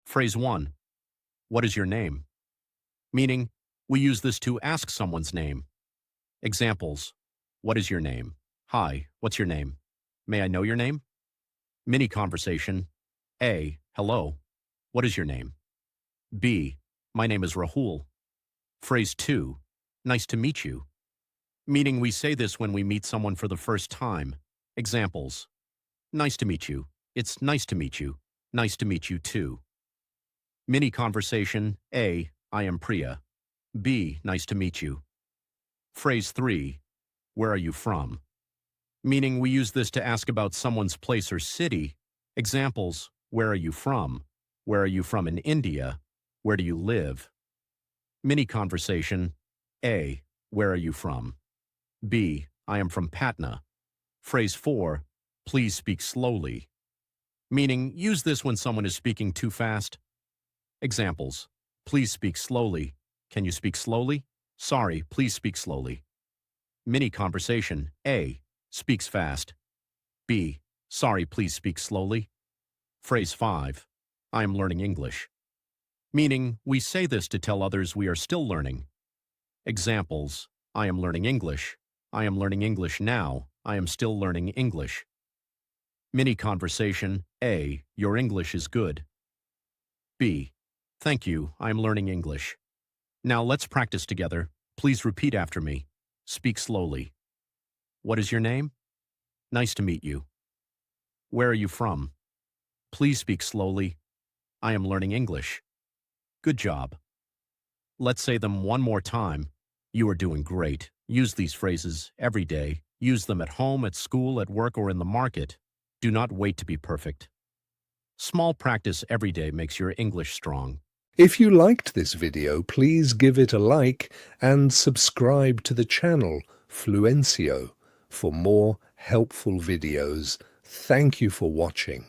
Phrase 1. What is your name? Meaning, we use this to ask someone's name. Examples. What is your name? Hi, what's your name? May I know your name? Mini conversation. A. Hello. What is your name? B. My name is Rahul. Phrase 2. Nice to meet you. Meaning we say this when we meet someone for the first time. Examples. Nice to meet you. It's nice to meet you. Nice to meet you too. Mini conversation. A. I am Priya. B. Nice to meet you. Phrase 3. Where are you from? Meaning we use this to ask about someone's place or city. Examples. Where are you from? Where are you from in India? Where do you live? Mini conversation. A. Where are you from? B. I am from Patna. Phrase 4. Please speak slowly. Meaning use this when someone is speaking too fast. Examples. Please speak slowly. Can you speak slowly? Sorry, please speak slowly. Mini conversation. A. Speaks fast. B. Sorry, please speak slowly. Phrase 5. I am learning English. Meaning, we say this to tell others we are still learning. Examples. I am learning English. I am learning English now. I am still learning English. Mini conversation. A. Your English is good. B. Thank you, I am learning English. Now let's practice together. Please repeat after me. Speak slowly. What is your name? Nice to meet you. Where are you from? Please speak slowly. I am learning English. Good job. Let's say them one more time. You are doing great. Use these phrases every day. Use them at home, at school, at work, or in the market. Do not wait to be perfect. Small practice every day makes your English strong. If you liked this video, please give it a like and subscribe to the channel Fluencio for more helpful videos. Thank you for watching.